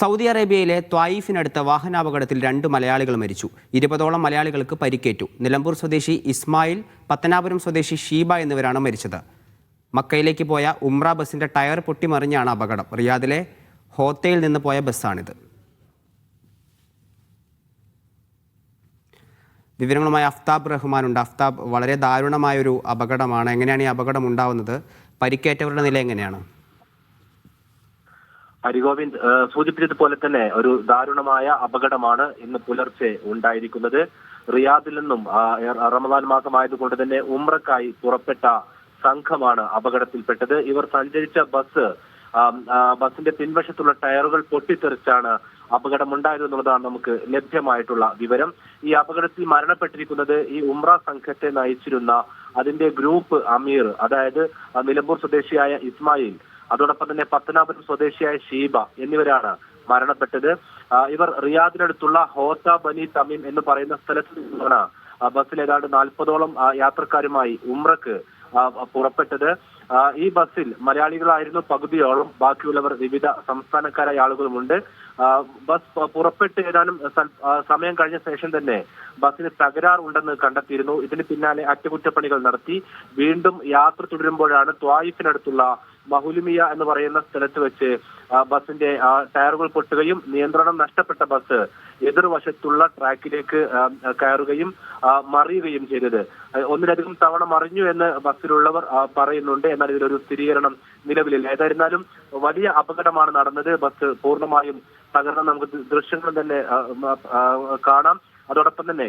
Saudi അറേബ്യയിലെ ത്വായിഫിനടുത്ത വാഹനാപകടത്തിൽ 2 മലയാളികൾ മരിച്ചു. 20ഓളം മലയാളികൾക്ക് പരിക്കേറ്റു. നിലമ്പൂർ സ്വദേശി ഇസ്മായിൽ, പത്തനാപുരം സ്വദേശി ഷീബ എന്നിവരാണ് മരിച്ചത്. മക്കയിലേക്ക് പോയ ഉംറ ബസിന്റെ ടയർ പൊട്ടിമറിഞ്ഞാണ് അപകടം. റിയാദിലെ ഹോത്തയിൽ നിന്ന് പോയ ബസ്സാണിത്. വിവരങ്ങളുമായി അഫ്താബ് റഹ്മാനുണ്ട്. അഫ്താബ്, വളരെ ദാരുണമായൊരു അപകടമാണ്. എങ്ങനെയാണ് ഈ അപകടം ഉണ്ടാവുന്നത്? പരിക്കേറ്റവരുടെ നില എങ്ങനെയാണ്? ഹരിഗോവിന്ദ് സൂചിപ്പിച്ചതുപോലെ തന്നെ ഒരു ദാരുണമായ അപകടമാണ് ഇന്ന് പുലർച്ചെ ഉണ്ടായിരിക്കുന്നത്. റിയാദിൽ നിന്നും റമദാൻ മാസമായതുകൊണ്ട് തന്നെ ഉംറക്കായി പുറപ്പെട്ട സംഘമാണ് അപകടത്തിൽപ്പെട്ടത്. ഇവർ സഞ്ചരിച്ച ബസിന്റെ പിൻവശത്തുള്ള ടയറുകൾ പൊട്ടിത്തെറിച്ചാണ് അപകടമുണ്ടായത് എന്നുള്ളതാണ് നമുക്ക് ലഭ്യമായിട്ടുള്ള വിവരം. ഈ അപകടത്തിൽ മരണപ്പെട്ടിരിക്കുന്നത് ഈ ഉംറ സംഘത്തെ നയിച്ചിരുന്ന അതിന്റെ ഗ്രൂപ്പ് അമീർ, അതായത് നിലമ്പൂർ സ്വദേശിയായ ഇസ്മായിൽ, അതോടൊപ്പം തന്നെ പത്തനാപുരം സ്വദേശിയായ ഷീബ എന്നിവരാണ് മരണപ്പെട്ടത്. ഇവർ റിയാദിനടുത്തുള്ള ഹോത്ത ബനി തമീം എന്ന് പറയുന്ന സ്ഥലത്ത് നിന്നാണ് ബസ്സിൽ ഏതാണ്ട് 40ഓളം യാത്രക്കാരുമായി ഉംറക്ക് പുറപ്പെട്ടത്. ഈ ബസ്സിൽ മലയാളികളായിരുന്നു പകുതിയോളം, ബാക്കിയുള്ളവർ വിവിധ സംസ്ഥാനക്കാരായ ആളുകളുമുണ്ട്. ബസ് പുറപ്പെട്ട് ഏതാനും സമയം കഴിഞ്ഞ ശേഷം തന്നെ ബസ്സിന് തകരാറുണ്ടെന്ന് കണ്ടെത്തിയിരുന്നു. ഇതിന് പിന്നാലെ അറ്റകുറ്റപ്പണികൾ നടത്തി വീണ്ടും യാത്ര തുടരുമ്പോഴാണ് ത്വായിഫിനടുത്തുള്ള മഹുലുമിയ എന്ന് പറയുന്ന സ്ഥലത്ത് വെച്ച് ബസിന്റെ ടയറുകൾ പൊട്ടുകയും നിയന്ത്രണം നഷ്ടപ്പെട്ട ബസ് എതിർവശത്തുള്ള ട്രാക്കിലേക്ക് കയറുകയും മറിയുകയും ചെയ്തത്. ഒന്നിലധികം തവണ മറിഞ്ഞു എന്ന് ബസ്സിലുള്ളവർ പറയുന്നുണ്ട്. എന്നാൽ ഇതിലൊരു സ്ഥിരീകരണം നിലവിലില്ല. ഏതായിരുന്നാലും വലിയ അപകടമാണ് നടന്നത്. ബസ് പൂർണ്ണമായും തകർന്ന നമുക്ക് ദൃശ്യങ്ങൾ തന്നെ കാണാം. അതോടൊപ്പം തന്നെ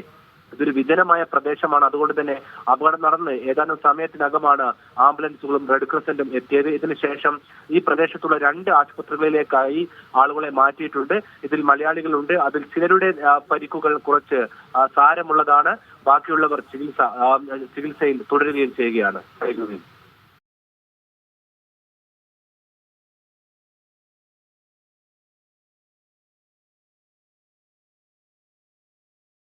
ഇതൊരു വിജനമായ പ്രദേശമാണ്. അതുകൊണ്ട് തന്നെ അപകടം നടന്ന് ഏതാനും സമയത്തിനകമാണ് ആംബുലൻസുകളും റെഡ് ക്രസന്റും എത്തിയത്. ഇതിനുശേഷം ഈ പ്രദേശത്തുള്ള 2 ആശുപത്രികളിലേക്കായി ആളുകളെ മാറ്റിയിട്ടുണ്ട്. ഇതിൽ മലയാളികളുണ്ട്. അതിൽ ചിലരുടെ പരിക്കുകൾ കുറച്ച് സാരമുള്ളതാണ്. ബാക്കിയുള്ളവർ ചികിത്സയിൽ തുടരുകയും ചെയ്യുകയാണ്.